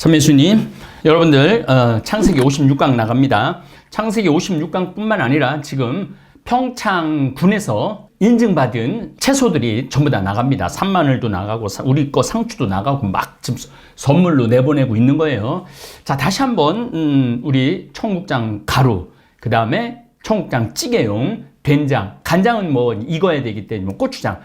참매수님, 여러분들 창세기 56강 나갑니다. 창세기 56강뿐만 아니라 지금 평창군에서 인증받은 채소들이 전부 다 나갑니다. 산마늘도 나가고 우리 거 상추도 나가고 막 지금 선물로 내보내고 있는 거예요. 자, 다시 한번 우리 청국장 가루, 그 다음에 청국장 찌개용, 된장, 간장은 뭐 익어야 되기 때문에 뭐 고추장.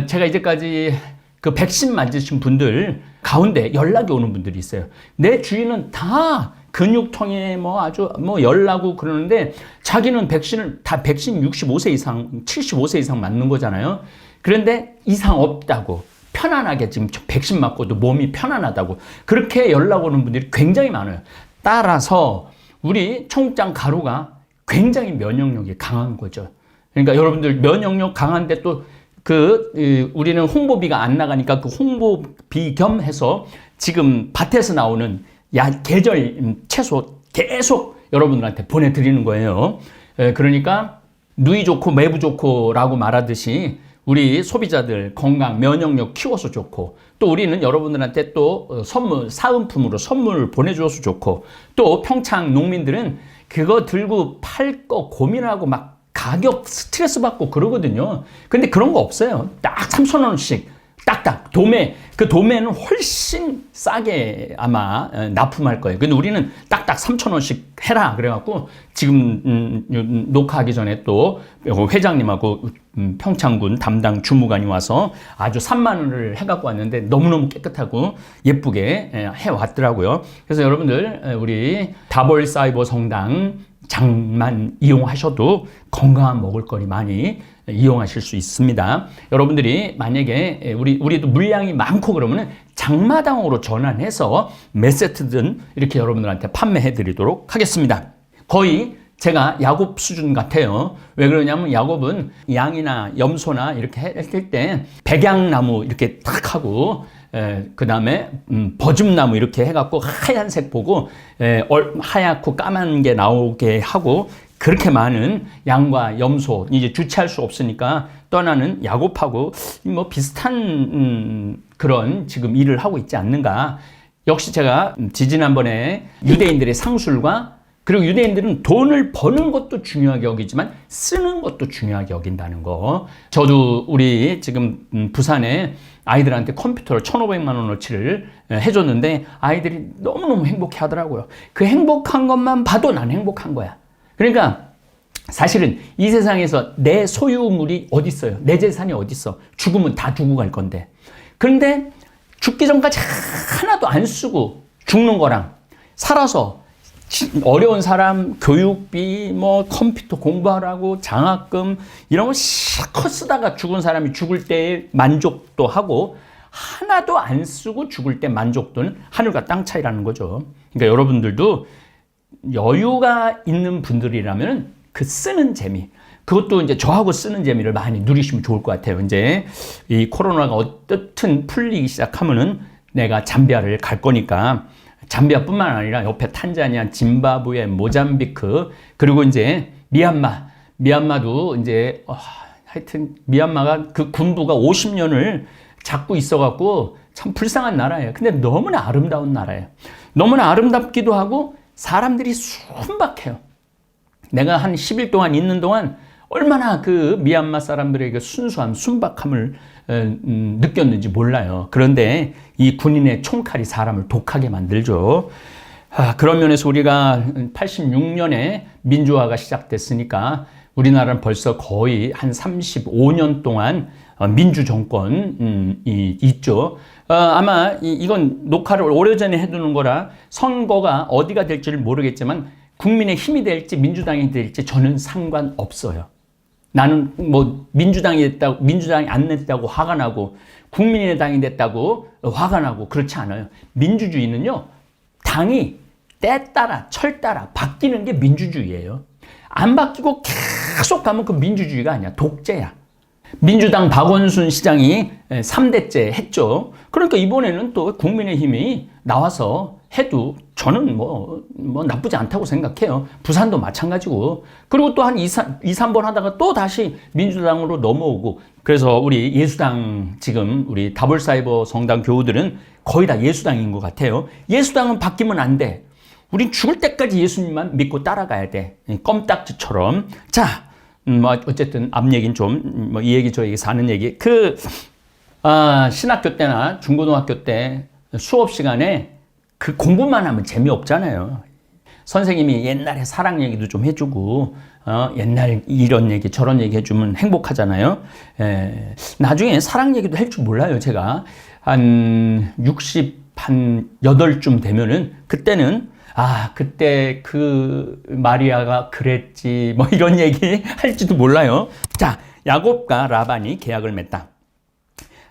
제가 이제까지 그 백신 맞으신 분들 가운데 연락이 오는 분들이 있어요. 내 주위는 다 근육통에 뭐 아주 뭐 열나고 그러는데 자기는 백신을 다 백신 65세 이상, 75세 이상 맞는 거잖아요. 그런데 이상 없다고 편안하게 지금 백신 맞고도 몸이 편안하다고 그렇게 연락 오는 분들이 굉장히 많아요. 따라서 우리 청국장 가루가 굉장히 면역력이 강한 거죠. 그러니까 여러분들 면역력 강한데 또 우리는 홍보비가 안 나가니까 그 홍보비 겸 해서 지금 밭에서 나오는 계절 채소 계속 여러분들한테 보내드리는 거예요. 그러니까 누이 좋고 매부 좋고라고 말하듯이 우리 소비자들 건강, 면역력 키워서 좋고 또 우리는 여러분들한테 또 선물, 사은품으로 선물 보내줘서 좋고 또 평창 농민들은 그거 들고 팔 거 고민하고 막 가격 스트레스 받고 그러거든요. 근데 그런 거 없어요. 딱 3,000원씩 딱딱 도매, 그 도매는 훨씬 싸게 아마 납품할 거예요. 근데 우리는 딱딱 3,000원씩 해라 그래갖고 지금 녹화하기 전에 또 회장님하고 평창군 담당 주무관이 와서 아주 3만 원을 해갖고 왔는데 너무너무 깨끗하고 예쁘게 해왔더라고요. 그래서 여러분들 우리 다볼 사이버 성당 장만 이용하셔도 건강한 먹을거리 많이 이용하실 수 있습니다. 여러분들이 만약에 우리도 물량이 많고 그러면은 장마당으로 전환해서 몇 세트든 이렇게 여러분들한테 판매해 드리도록 하겠습니다. 거의 제가 야곱 수준 같아요. 왜 그러냐면 야곱은 양이나 염소나 이렇게 했을 때 백양나무 이렇게 탁 하고 그 다음에 버즘나무 이렇게 해갖고 하얀색 보고 하얗고 까만 게 나오게 하고 그렇게 많은 양과 염소 이제 주체할 수 없으니까 떠나는 야곱하고 뭐 비슷한 그런 지금 일을 하고 있지 않는가. 역시 제가 지지난번에 유대인들의 상술과 그리고 유대인들은 돈을 버는 것도 중요하게 여기지만 쓰는 것도 중요하게 여긴다는 거. 저도 우리 지금 부산에 아이들한테 컴퓨터를 1,500만 원어치를 해줬는데 아이들이 너무너무 행복해 하더라고요. 그 행복한 것만 봐도 난 행복한 거야. 그러니까 사실은 이 세상에서 내 소유물이 어디 있어요? 내 재산이 어디 있어? 죽으면 다 두고 갈 건데. 그런데 죽기 전까지 하나도 안 쓰고 죽는 거랑 살아서 어려운 사람 교육비 뭐 컴퓨터 공부하라고 장학금 이런 거 실컷 쓰다가 죽은 사람이 죽을 때의 만족도 하고 하나도 안 쓰고 죽을 때 만족도는 하늘과 땅 차이라는 거죠. 그러니까 여러분들도 여유가 있는 분들이라면 그 쓰는 재미 그것도 이제 저하고 쓰는 재미를 많이 누리시면 좋을 것 같아요. 이제 이 코로나가 어떻든 풀리기 시작하면은 내가 잠비아를 갈 거니까 잠비아뿐만 아니라 옆에 탄자니아, 짐바브웨, 모잠비크 그리고 이제 미얀마도 이제 하여튼 미얀마가 그 군부가 50년을 잡고 있어갖고 참 불쌍한 나라예요. 근데 너무나 아름다운 나라예요. 너무나 아름답기도 하고 사람들이 순박해요. 내가 한 10일 동안 있는 동안 얼마나 그 미얀마 사람들에게 순수함, 순박함을 느꼈는지 몰라요. 그런데 이 군인의 총칼이 사람을 독하게 만들죠. 그런 면에서 우리가 86년에 민주화가 시작됐으니까 우리나라는 벌써 거의 한 35년 동안 민주 정권이 있죠. 아마 이건 녹화를 오래전에 해두는 거라 선거가 어디가 될지를 모르겠지만 국민의 힘이 될지 민주당이 될지 저는 상관없어요. 나는 뭐 민주당이 안 냈다고 화가 나고 국민의당이 됐다고 화가 나고 그렇지 않아요. 민주주의는요, 당이 때 따라 철 따라 바뀌는 게 민주주의예요. 안 바뀌고 계속 가면 그 민주주의가 아니야. 독재야. 민주당 박원순 시장이 3대째 했죠. 그러니까 이번에는 또 국민의힘이 나와서 해도 저는 뭐 나쁘지 않다고 생각해요. 부산도 마찬가지고. 그리고 또 한 2, 3번 하다가 또 다시 민주당으로 넘어오고. 그래서 우리 예수당 지금 우리 다볼사이버 성당 교우들은 거의 다 예수당인 것 같아요. 예수당은 바뀌면 안 돼. 우린 죽을 때까지 예수님만 믿고 따라가야 돼. 껌딱지처럼. 자, 어쨌든 앞 얘기는 좀, 이 얘기 저 얘기 사는 얘기. 신학교 때나 중고등학교 때 수업 시간에 그 공부만 하면 재미없잖아요. 선생님이 옛날에 사랑 얘기도 좀 해주고, 옛날 이런 얘기 저런 얘기 해주면 행복하잖아요. 나중에 사랑 얘기도 할 줄 몰라요. 제가 한 68쯤 되면은 그때는 그때 그 마리아가 그랬지 뭐 이런 얘기 할지도 몰라요. 자, 야곱과 라반이 계약을 맺다.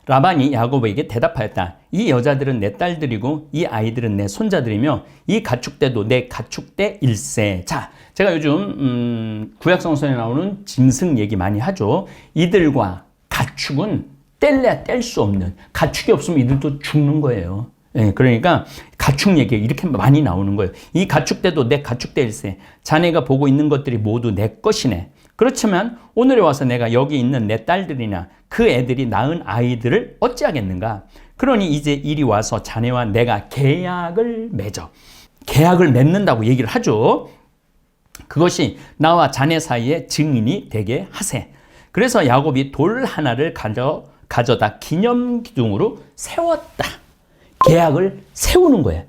라반이 야곱에게 대답하였다. 이 여자들은 내 딸들이고 이 아이들은 내 손자들이며 이 가축대도 내 가축대일세. 자, 제가 요즘 구약성서에 나오는 짐승 얘기 많이 하죠. 이들과 가축은 뗄래야 뗄 수 없는, 가축이 없으면 이들도 죽는 거예요. 그러니까 가축 얘기 이렇게 많이 나오는 거예요. 이 가축대도 내 가축대일세. 자네가 보고 있는 것들이 모두 내 것이네. 그렇지만 오늘에 와서 내가 여기 있는 내 딸들이나 그 애들이 낳은 아이들을 어찌하겠는가? 그러니 이제 이리 와서 자네와 내가 계약을 맺어. 계약을 맺는다고 얘기를 하죠. 그것이 나와 자네 사이에 증인이 되게 하세. 그래서 야곱이 돌 하나를 가져다 기념 기둥으로 세웠다. 계약을 세우는 거예요.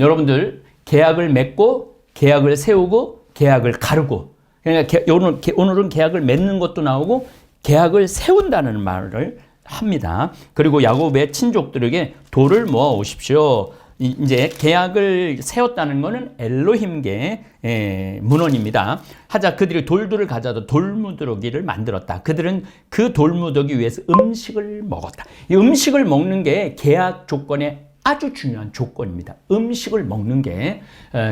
여러분들 계약을 맺고 계약을 세우고 계약을 가르고, 그러니까 오늘은 계약을 맺는 것도 나오고 계약을 세운다는 말을 합니다. 그리고 야곱의 친족들에게 돌을 모아 오십시오. 이제 계약을 세웠다는 것은 엘로힘계 문헌입니다. 하자 그들이 돌들을 가져다 돌무더기를 만들었다. 그들은 그 돌무더기 위에서 음식을 먹었다. 이 음식을 먹는 게 계약 조건의 아주 중요한 조건입니다. 음식을 먹는 게.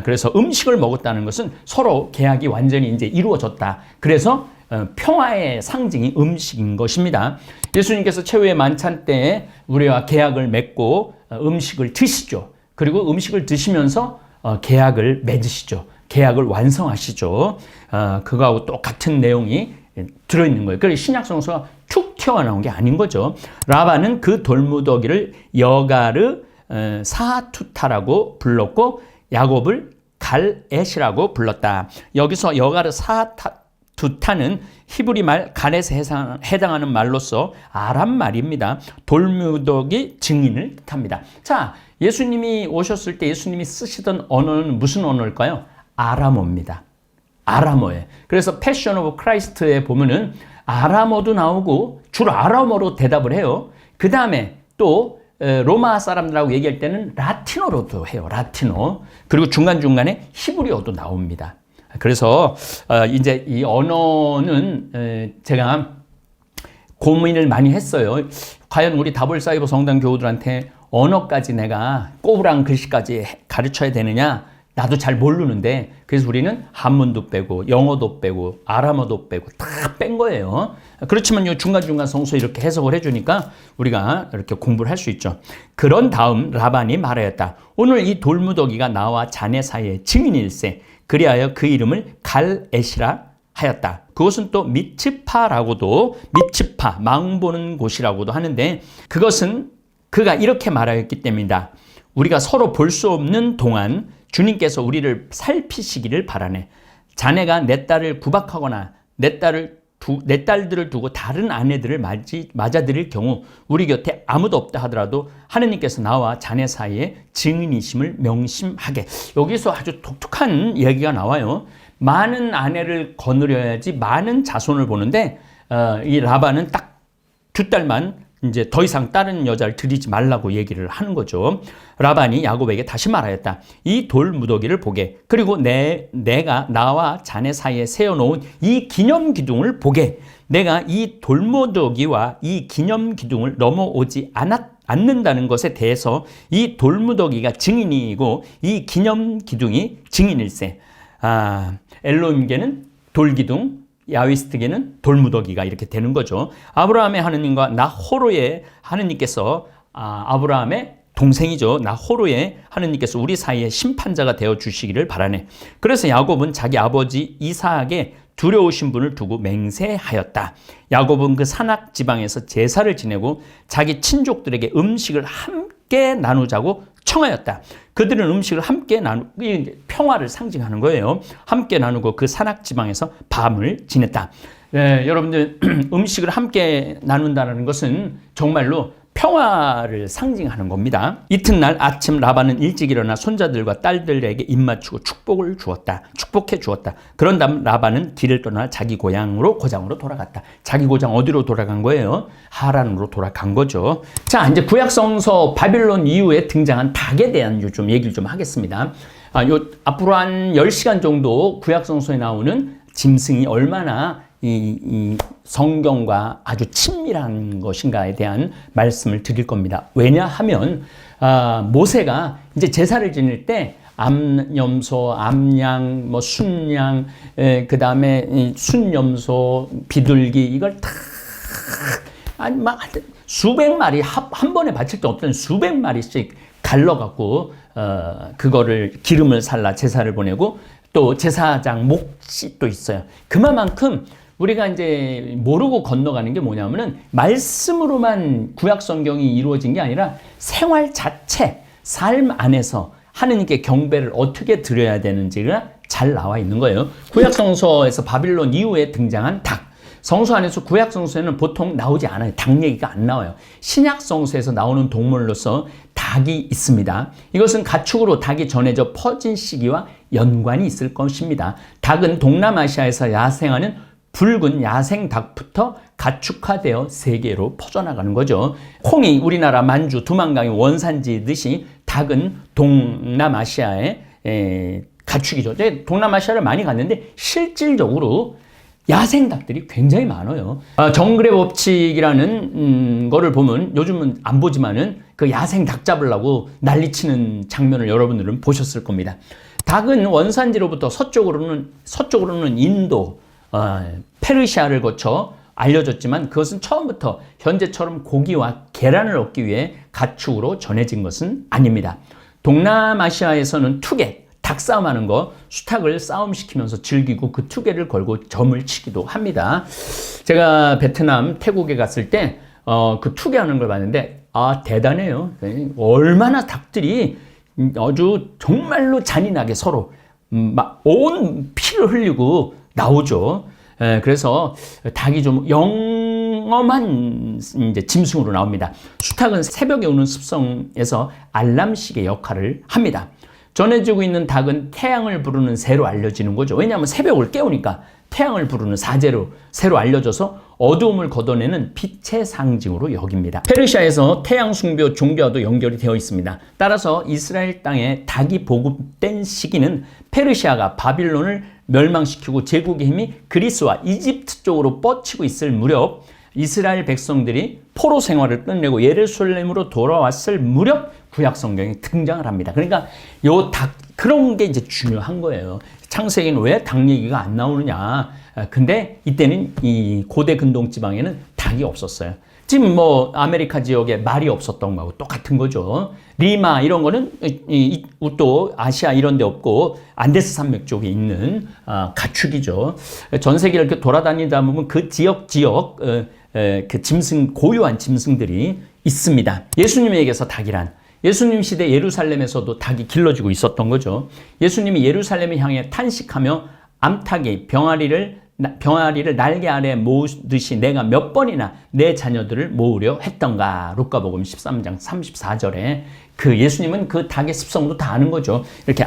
그래서 음식을 먹었다는 것은 서로 계약이 완전히 이제 이루어졌다. 그래서 평화의 상징이 음식인 것입니다. 예수님께서 최후의 만찬 때에 우리와 계약을 맺고 음식을 드시죠. 그리고 음식을 드시면서 계약을 맺으시죠. 계약을 완성하시죠. 그거하고 똑같은 내용이 들어있는 거예요. 그래서 신약성서가 툭 튀어나온 게 아닌 거죠. 라반은 그 돌무더기를 여가르 사투타라고 불렀고 야곱을 갈엣이라고 불렀다. 여기서 여가르 사투타는 히브리 말 갈엣에 해당하는 말로서 아람 말입니다. 돌무더기 증인을 뜻합니다. 자, 예수님이 오셨을 때 예수님이 쓰시던 언어는 무슨 언어일까요? 아람어입니다. 아람어에. 그래서 패션 오브 크라이스트에 보면은 아람어도 나오고 주로 아람어로 대답을 해요. 그 다음에 또 로마 사람들하고 얘기할 때는 라틴어로도 해요. 라틴어. 그리고 중간중간에 히브리어도 나옵니다. 그래서 이제 이 언어는 제가 고민을 많이 했어요. 과연 우리 다볼사이버 성당 교우들한테 언어까지 내가 꼬부랑 글씨까지 가르쳐야 되느냐? 나도 잘 모르는데, 그래서 우리는 한문도 빼고 영어도 빼고 아람어도 빼고 다 뺀 거예요. 그렇지만 이 중간중간 성서 이렇게 해석을 해주니까 우리가 이렇게 공부를 할 수 있죠. 그런 다음 라반이 말하였다. 오늘 이 돌무더기가 나와 자네 사이에 증인일세. 그리하여 그 이름을 갈엣이라 하였다. 그것은 또 미츠파라고도, 미츠파 망보는 곳이라고도 하는데, 그것은 그가 이렇게 말하였기 때문이다. 우리가 서로 볼 수 없는 동안 주님께서 우리를 살피시기를 바라네. 자네가 내 딸을 구박하거나 내 딸들을 두고 다른 아내들을 맞아들일 경우 우리 곁에 아무도 없다 하더라도 하느님께서 나와 자네 사이에 증인이심을 명심하게. 여기서 아주 독특한 얘기가 나와요. 많은 아내를 거느려야지 많은 자손을 보는데 이 라반은 딱 두 딸만 이제 더 이상 다른 여자를 들이지 말라고 얘기를 하는 거죠. 라반이 야곱에게 다시 말하였다. 이 돌무더기를 보게. 그리고 내가 나와 자네 사이에 세워놓은 이 기념 기둥을 보게. 내가 이 돌무더기와 이 기념 기둥을 넘어오지 않는다는 것에 대해서 이 돌무더기가 증인이고 이 기념 기둥이 증인일세. 엘로힘계는 돌기둥, 야위스트계는 돌무더기가 이렇게 되는 거죠. 아브라함의 하느님과 나호로의 하느님께서 아브라함의 동생이죠. 나 호로에 하느님께서 우리 사이에 심판자가 되어 주시기를 바라네. 그래서 야곱은 자기 아버지 이삭에게 두려우신 분을 두고 맹세하였다. 야곱은 그 산악 지방에서 제사를 지내고 자기 친족들에게 음식을 함께 나누자고 청하였다. 그들은 음식을 함께 평화를 상징하는 거예요. 함께 나누고 그 산악 지방에서 밤을 지냈다. 여러분들 음식을 함께 나눈다는 것은 정말로 평화를 상징하는 겁니다. 이튿날 아침 라반은 일찍 일어나 손자들과 딸들에게 입맞추고 축복해 주었다. 그런 다음 라반은 길을 떠나 자기 고장으로 돌아갔다. 자기 고장 어디로 돌아간 거예요? 하란으로 돌아간 거죠. 자, 이제 구약성서 바빌론 이후에 등장한 닭에 대한 좀 얘기를 좀 하겠습니다. 앞으로 한 10시간 정도 구약성서에 나오는 짐승이 얼마나 이 성경과 아주 친밀한 것인가에 대한 말씀을 드릴 겁니다. 왜냐하면 모세가 이제 제사를 지낼 때 암염소, 암양, 순양, 그 다음에 순염소, 비둘기 이걸 다 수백 마리 한 번에 바칠 때 어떤 수백 마리씩 갈라갖고 그거를 기름을 살라 제사를 보내고 또 제사장 몫이 또 있어요. 그만큼 우리가 이제 모르고 건너가는 게 뭐냐면은 말씀으로만 구약 성경이 이루어진 게 아니라 생활 자체, 삶 안에서 하느님께 경배를 어떻게 드려야 되는지가 잘 나와 있는 거예요. 구약 성서에서 바빌론 이후에 등장한 닭. 성서 안에서 구약 성서에는 보통 나오지 않아요. 닭 얘기가 안 나와요. 신약 성서에서 나오는 동물로서 닭이 있습니다. 이것은 가축으로 닭이 전해져 퍼진 시기와 연관이 있을 것입니다. 닭은 동남아시아에서 야생하는 붉은 야생 닭부터 가축화되어 세계로 퍼져나가는 거죠. 콩이 우리나라 만주, 두만강의 원산지듯이 닭은 동남아시아의 가축이죠. 동남아시아를 많이 갔는데 실질적으로 야생 닭들이 굉장히 많아요. 정글의 법칙이라는 거를 보면 요즘은 안 보지만은 그 야생 닭 잡으려고 난리치는 장면을 여러분들은 보셨을 겁니다. 닭은 원산지로부터 서쪽으로는 인도, 페르시아를 거쳐 알려졌지만 그것은 처음부터 현재처럼 고기와 계란을 얻기 위해 가축으로 전해진 것은 아닙니다. 동남아시아에서는 투개, 닭싸움하는 거, 수탉을 싸움시키면서 즐기고 그 투개를 걸고 점을 치기도 합니다. 제가 베트남, 태국에 갔을 때 그 투개하는 걸 봤는데 대단해요. 얼마나 닭들이 아주 정말로 잔인하게 서로 막 온 피를 흘리고 나오죠. 그래서 닭이 좀 영험한 이제 짐승으로 나옵니다. 수탉은 새벽에 우는 습성에서 알람식의 역할을 합니다. 전해지고 있는 닭은 태양을 부르는 새로 알려지는 거죠. 왜냐하면 새벽을 깨우니까 태양을 부르는 새로 알려져서 어두움을 걷어내는 빛의 상징으로 여깁니다. 페르시아에서 태양 숭배 종교와도 연결이 되어 있습니다. 따라서 이스라엘 땅에 닭이 보급된 시기는 페르시아가 바빌론을 멸망시키고 제국의 힘이 그리스와 이집트 쪽으로 뻗치고 있을 무렵, 이스라엘 백성들이 포로 생활을 끝내고 예루살렘으로 돌아왔을 무렵 구약 성경이 등장을 합니다. 그러니까 그런 게 이제 중요한 거예요. 창세기는 왜 닭 얘기가 안 나오느냐. 근데 이때는 이 고대 근동 지방에는 닭이 없었어요. 지금 뭐 아메리카 지역에 말이 없었던 거하고 똑같은 거죠. 리마 이런 거는 또 아시아 이런 데 없고 안데스 산맥 쪽에 있는 가축이죠. 전 세계를 이렇게 돌아다니다 보면 그 지역 그 짐승, 고유한 짐승들이 있습니다. 예수님에게서 닭이란, 예수님 시대 예루살렘에서도 닭이 길러지고 있었던 거죠. 예수님이 예루살렘을 향해 탄식하며 암탉이 병아리를 날개 아래 모으듯이 내가 몇 번이나 내 자녀들을 모으려 했던가. 루카복음 13장 34절에 그 예수님은 그 닭의 습성도 다 아는 거죠. 이렇게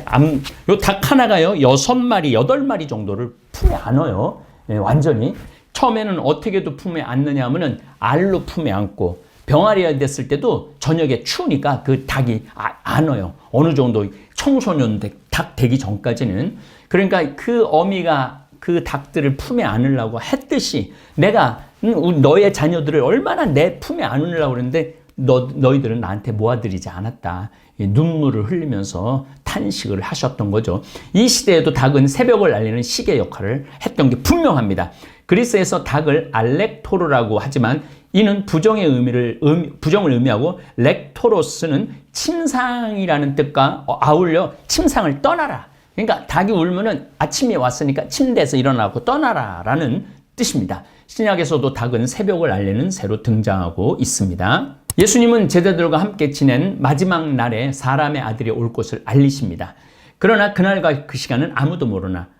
요 닭 하나가요 6마리, 8마리 정도를 품에 안어요. 완전히. 처음에는 어떻게도 품에 안느냐 하면은 알로 품에 안고, 병아리가 됐을 때도 저녁에 추우니까 그 닭이 안어요. 어느 정도 청소년 닭 되기 전까지는. 그러니까 그 어미가 그 닭들을 품에 안으려고 했듯이 내가 너의 자녀들을 얼마나 내 품에 안으려고 그랬는데 너희들은 나한테 모아들이지 않았다. 눈물을 흘리면서 탄식을 하셨던 거죠. 이 시대에도 닭은 새벽을 알리는 시계 역할을 했던 게 분명합니다. 그리스에서 닭을 알렉토르라고 하지만 이는 부정의 부정을 의미하고 렉토로스는 침상이라는 뜻과 아울러 침상을 떠나라. 그러니까 닭이 울면은 아침이 왔으니까 침대에서 일어나고 떠나라라는 뜻입니다. 신약에서도 닭은 새벽을 알리는 새로 등장하고 있습니다. 예수님은 제자들과 함께 지낸 마지막 날에 사람의 아들이 올 것을 알리십니다. 그러나 그날과 그 시간은 아무도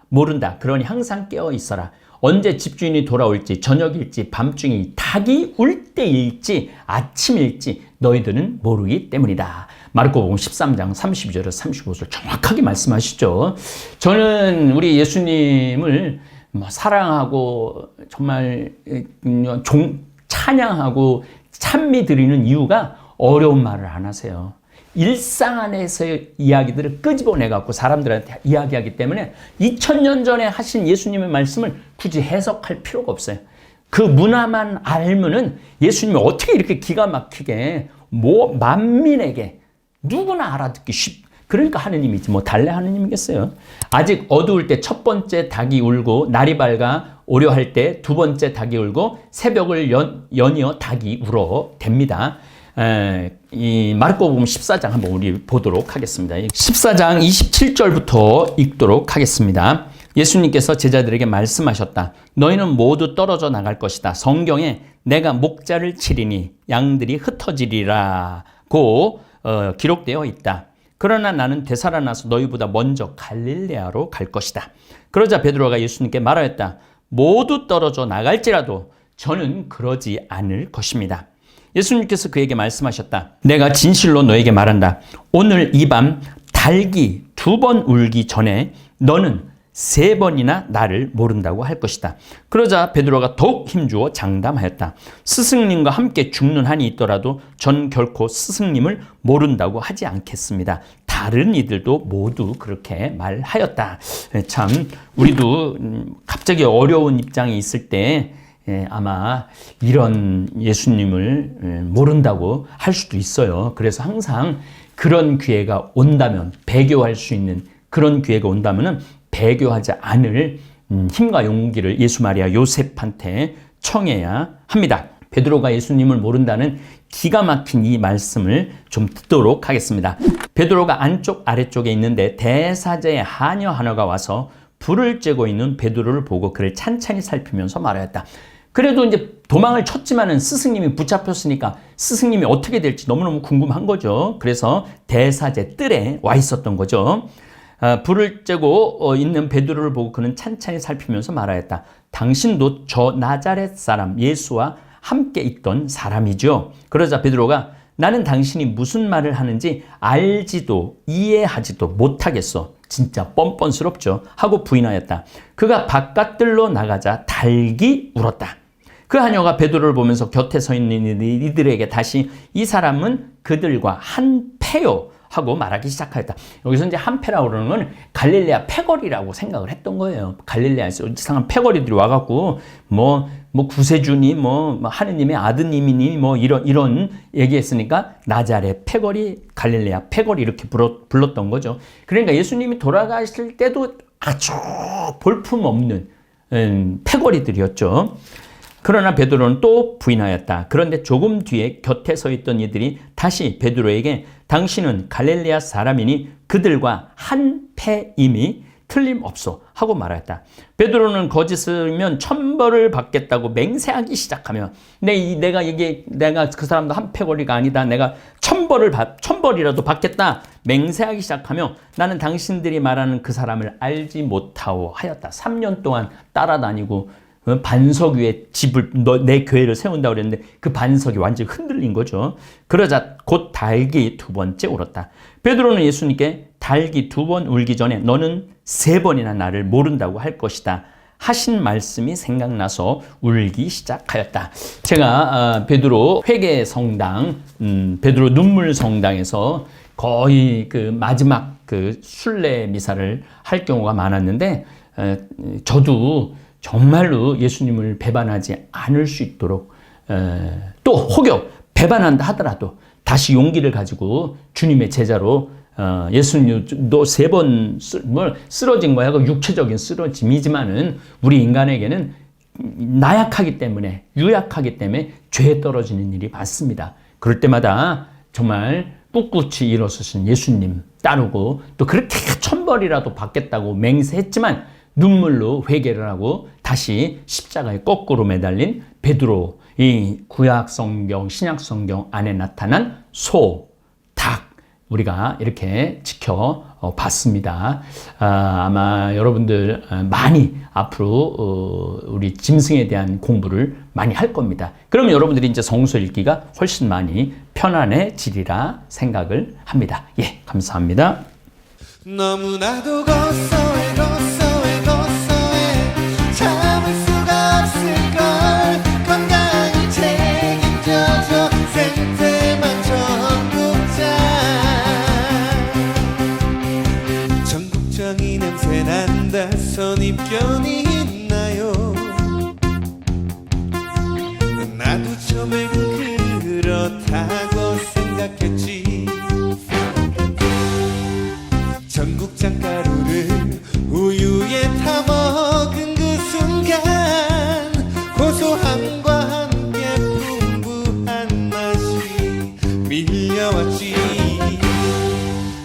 모른다. 그러니 항상 깨어 있어라. 언제 집주인이 돌아올지, 저녁일지, 밤중이, 닭이 울 때일지, 아침일지 너희들은 모르기 때문이다. 마르코복음 13장 32절에서 35절 정확하게 말씀하시죠. 저는 우리 예수님을 사랑하고 정말 찬양하고 찬미 드리는 이유가 어려운 말을 안 하세요. 일상 안에서의 이야기들을 끄집어내갖고 사람들한테 이야기하기 때문에 2000년 전에 하신 예수님의 말씀을 굳이 해석할 필요가 없어요. 그 문화만 알면은 예수님이 어떻게 이렇게 기가 막히게 만민에게 누구나 알아듣기 그러니까 하느님이지 달래 하느님이겠어요. 아직 어두울 때 첫 번째 닭이 울고 날이 밝아 오려할 때 두 번째 닭이 울고 새벽을 연이어 닭이 울어 댑니다. 이 마르코복음 14장 한번 우리 보도록 하겠습니다. 14장 27절부터 읽도록 하겠습니다. 예수님께서 제자들에게 말씀하셨다. 너희는 모두 떨어져 나갈 것이다. 성경에 내가 목자를 치리니 양들이 흩어지리라고 기록되어 있다. 그러나 나는 되살아나서 너희보다 먼저 갈릴레아로 갈 것이다. 그러자 베드로가 예수님께 말하였다. 모두 떨어져 나갈지라도 저는 그러지 않을 것입니다. 예수님께서 그에게 말씀하셨다. 내가 진실로 너에게 말한다. 오늘 이 밤 닭이 2번 울기 전에 너는 3번이나 나를 모른다고 할 것이다. 그러자 베드로가 더욱 힘주어 장담하였다. 스승님과 함께 죽는 한이 있더라도 전 결코 스승님을 모른다고 하지 않겠습니다. 다른 이들도 모두 그렇게 말하였다. 참 우리도 갑자기 어려운 입장에 있을 때 아마 이런 예수님을 모른다고 할 수도 있어요. 그래서 항상 그런 기회가 온다면 배교할 수 있는 그런 기회가 온다면은 배교하지 않을 힘과 용기를 예수 마리아 요셉한테 청해야 합니다. 베드로가 예수님을 모른다는 기가 막힌 이 말씀을 좀 듣도록 하겠습니다. 베드로가 안쪽 아래쪽에 있는데 대사제의 하녀 하나가 와서 불을 쬐고 있는 베드로를 보고 그를 찬찬히 살피면서 말하였다. 그래도 이제 도망을 쳤지만은 스승님이 붙잡혔으니까 스승님이 어떻게 될지 너무너무 궁금한 거죠. 그래서 대사제 뜰에 와 있었던 거죠. 불을 쬐고 있는 베드로를 보고 그는 찬찬히 살피면서 말하였다. 당신도 저 나자렛 사람 예수와 함께 있던 사람이죠. 그러자 베드로가 나는 당신이 무슨 말을 하는지 알지도 이해하지도 못하겠어. 진짜 뻔뻔스럽죠. 하고 부인하였다. 그가 바깥들로 나가자 닭이 울었다. 그 하녀가 베드로를 보면서 곁에 서 있는 이들에게 다시 이 사람은 그들과 한패요 하고 말하기 시작하였다. 여기서 이제 한패라고 그러는 건 갈릴레아 패거리라고 생각을 했던 거예요. 갈릴레아에서 이상한 패거리들이 와갖고 구세주니 하느님의 아드님이니 이런 얘기했으니까 나자렛 패거리, 갈릴레아 패거리 이렇게 불렀던 거죠. 그러니까 예수님이 돌아가실 때도 아주 볼품없는 패거리들이었죠. 그러나 베드로는 또 부인하였다. 그런데 조금 뒤에 곁에 서 있던 이들이 다시 베드로에게 당신은 갈릴레아 사람이니 그들과 한패임이 틀림없어 하고 말하였다. 베드로는 거짓을면 천벌을 받겠다고 맹세하기 시작하며 내가 그 사람도 한패거리가 아니다. 내가 천벌이라도 받겠다. 맹세하기 시작하며 나는 당신들이 말하는 그 사람을 알지 못하오 하였다. 3년 동안 따라다니고 반석 위에 내 교회를 세운다고 그랬는데 그 반석이 완전히 흔들린 거죠. 그러자 곧 닭이 2번째 울었다. 베드로는 예수님께 닭이 2번 울기 전에 너는 3번이나 나를 모른다고 할 것이다 하신 말씀이 생각나서 울기 시작하였다. 제가 베드로 회개 성당, 베드로 눈물 성당에서 거의 그 마지막 그 순례 미사를 할 경우가 많았는데 저도 정말로 예수님을 배반하지 않을 수 있도록 또 혹여 배반한다 하더라도 다시 용기를 가지고 주님의 제자로 예수님도 3번 쓰러진 거야. 육체적인 쓰러짐이지만은 우리 인간에게는 나약하기 때문에, 유약하기 때문에 죄에 떨어지는 일이 많습니다. 그럴 때마다 정말 꿋꿋이 일어서신 예수님 따르고, 또 그렇게 천벌이라도 받겠다고 맹세했지만 눈물로 회개를 하고 다시 십자가에 거꾸로 매달린 베드로, 이 구약 성경, 신약 성경 안에 나타난 소, 닭, 우리가 이렇게 지켜봤습니다. 아마 여러분들 많이 앞으로 우리 짐승에 대한 공부를 많이 할 겁니다. 그러면 여러분들이 이제 성서 읽기가 훨씬 많이 편안해지리라 생각을 합니다. 예, 감사합니다. 너무나도 고소해 참을 수가 없을걸. 건강히 책임져줘 생태만 전국장. 전국장이 냄새난다 선입견이 있나요? 나도 처음엔 그렇다고 생각했지. 전국장 가루를 우유에 타먹은 그 순간 고소함과 함께 풍부한 맛이 밀려왔지.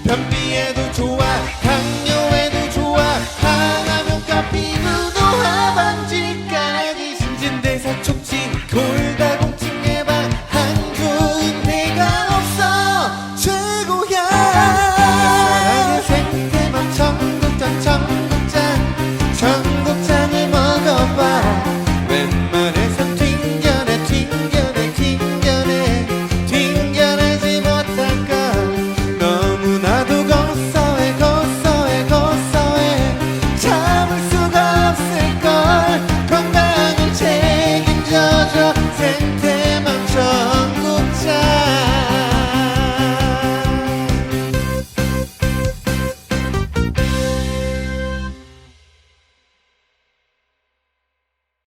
변비